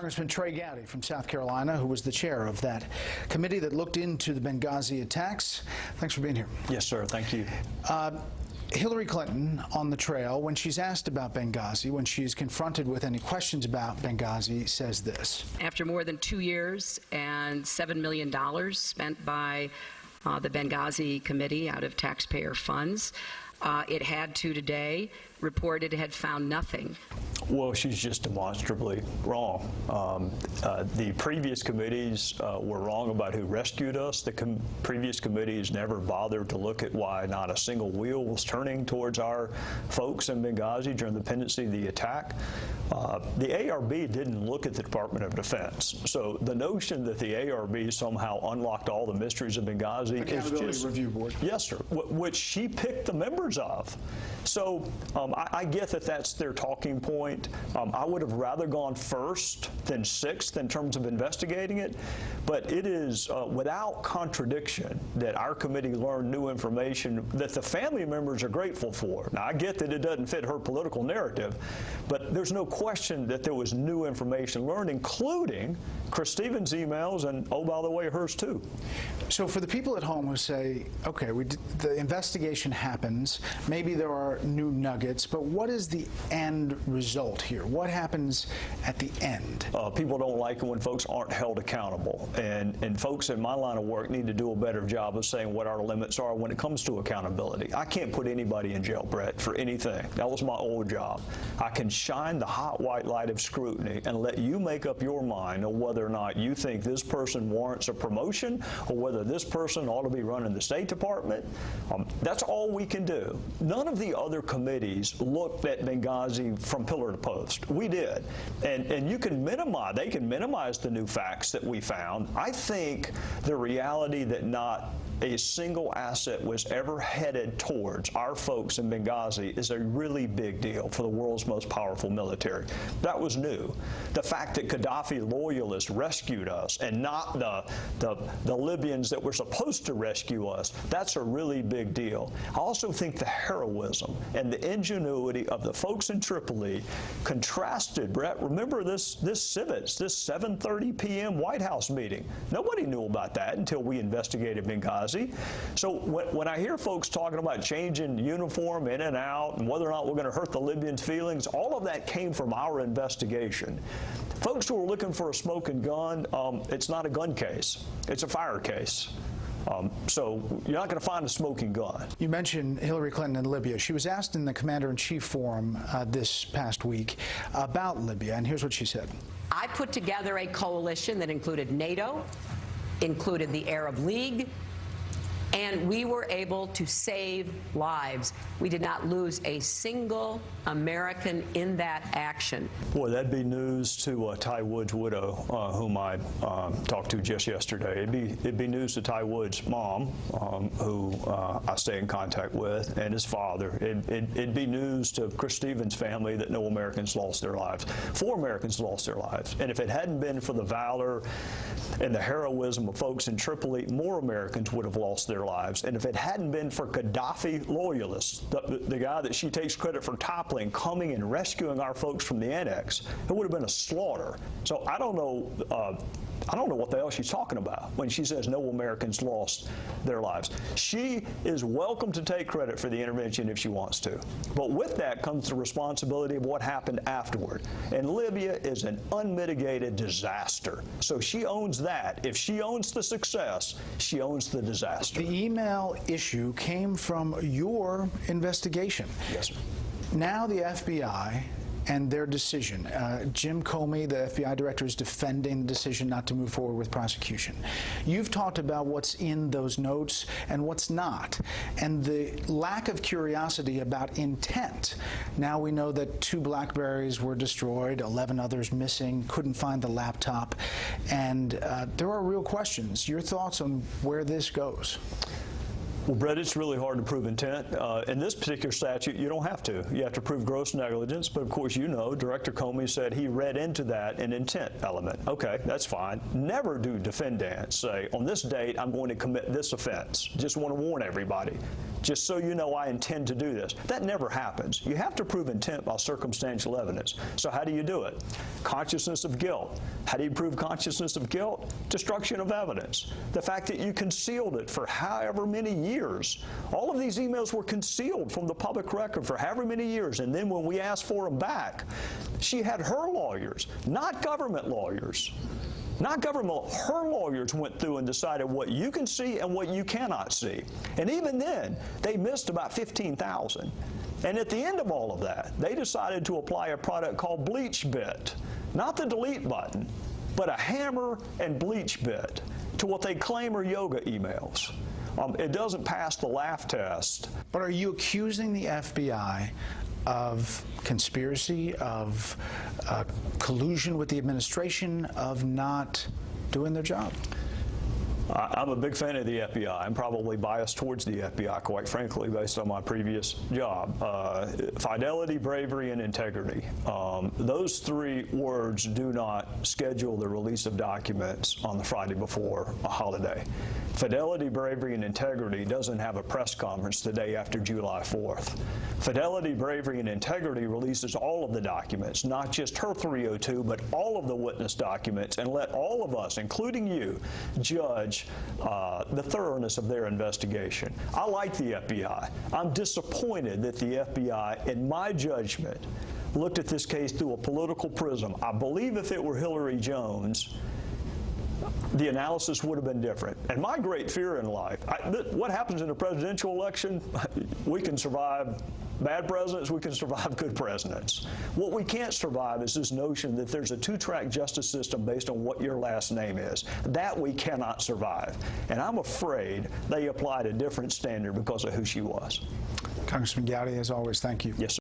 Congressman Trey Gowdy from South Carolina, who was the chair of that committee that looked into the Benghazi attacks. Thanks for being here. Yes, sir. Thank you. Hillary Clinton on the trail, when she's asked about Benghazi, when she's confronted with any questions about Benghazi, says this. After more than 2 years and $7 million spent by the Benghazi committee out of taxpayer funds, it had to today report it had found nothing. Well, she's just demonstrably wrong. The previous committees were wrong about who rescued us. The previous committees never bothered to look at why not a single wheel was turning towards our folks in Benghazi during the pendency of the attack. The ARB didn't look at the Department of Defense. So the notion that the ARB somehow unlocked all the mysteries of Benghazi is just... Review Board. Yes, sir, which she picked the members of. So I get that that's their talking point. I would have rather gone first than sixth in terms of investigating it, but it is without contradiction that our committee learned new information that the family members are grateful for. Now, I get that it doesn't fit her political narrative, but there's no question that there was new information learned, including Chris Stevens' emails and, oh, by the way, hers too. So for the people at home who say, okay, the investigation happens, maybe there are new nuggets, but what is the end result here? What happens at the end? People don't like it when folks aren't held accountable, and folks in my line of work need to do a better job of saying what our limits are when it comes to accountability. I can't put anybody in jail, Brett, for anything. That was my old job. I can shine the hot white light of scrutiny and let you make up your mind on whether or not you think this person warrants a promotion or whether this person ought to be running the State Department. That's all we can do. None of the other committees looked at Benghazi from pillar to post. We did. And you can minimize, they can minimize the new facts that we found. I think the reality that not a single asset was ever headed towards our folks in Benghazi is a really big deal for the world's most powerful military. That was new. The fact that Gaddafi loyalists rescued us and not the Libyans that were supposed to rescue us, that's a really big deal. I also think the heroism and the ingenuity of the folks in Tripoli contrasted, Brett, remember this Civets, this 7:30 p.m. White House meeting. Nobody knew about that until we investigated Benghazi. So when I hear folks talking about changing uniform in and out and whether or not we're going to hurt the Libyans' feelings, all of that came from our investigation. Folks who are looking for a smoking gun, it's not a gun case. It's a fire case. So you're not going to find a smoking gun. You mentioned Hillary Clinton and Libya. She was asked in the Commander-in-Chief Forum this past week about Libya, and here's what she said. I put together a coalition that included NATO, included the Arab League, and we were able to save lives. We did not lose a single American in that action. Boy, that'd be news to Ty Wood's widow, whom I talked to just yesterday. It'd be news to Ty Wood's mom, who I stay in contact with, and his father. It'd be news to Chris Stevens' family that no Americans lost their lives. 4 Americans lost their lives. And if it hadn't been for the valor and the heroism of folks in Tripoli, more Americans would have lost their lives. And if it hadn't been for Gaddafi loyalists, the guy that she takes credit for toppling, coming and rescuing our folks from the annex, it would have been a slaughter. So I don't know what the hell she's talking about when she says no Americans lost their lives. She is welcome to take credit for the intervention if she wants to. But with that comes the responsibility of what happened afterward. And Libya is an unmitigated disaster. So she owns that. If she owns the success, she owns the disaster. The email issue came from your investigation. Yes, sir. Now the FBI and their decision. Jim Comey, the FBI director, is defending the decision not to move forward with prosecution. You've talked about what's in those notes and what's not, and the lack of curiosity about intent. Now we know that 2 BlackBerries were destroyed, 11 others missing, couldn't find the laptop, and there are real questions. Your thoughts on where this goes? Well, Brett, it's really hard to prove intent. In this particular statute, you don't have to. You have to prove gross negligence, but of course, you know, Director Comey said he read into that an intent element. Okay, that's fine. Never do defendants say, on this date, I'm going to commit this offense. Just want to warn everybody. Just so you know, I intend to do this. That never happens. You have to prove intent by circumstantial evidence. So how do you do it? Consciousness of guilt. How do you prove consciousness of guilt? Destruction of evidence. The fact that you concealed it for however many years. All of these emails were concealed from the public record for however many years. And then when we asked for them back, she had her lawyers, not government lawyers. Not government, her lawyers went through and decided what you can see and what you cannot see. And even then, they missed about 15,000. And at the end of all of that, they decided to apply a product called Bleach Bit. Not the delete button, but a hammer and bleach bit to what they claim are yoga emails. It doesn't pass the laugh test. But are you accusing the FBI of conspiracy, of collusion with the administration, of not doing their job? I'm a big fan of the FBI. I'm probably biased towards the FBI, quite frankly, based on my previous job. Fidelity, bravery, and integrity. Those three words do not schedule the release of documents on the Friday before a holiday. Fidelity, bravery, and integrity doesn't have a press conference the day after July 4th. Fidelity, bravery, and integrity releases all of the documents, not just her 302, but all of the witness documents, and let all of us, including you, judge the thoroughness of their investigation. I like the FBI. I'm disappointed that the FBI, in my judgment, looked at this case through a political prism. I believe if it were Hillary Jones, the analysis would have been different. And my great fear in life, what happens in a presidential election, we can survive bad presidents, we can survive good presidents. What we can't survive is this notion that there's a two-track justice system based on what your last name is. That we cannot survive. And I'm afraid they applied a different standard because of who she was. Congressman Gowdy, as always, thank you. Yes, sir.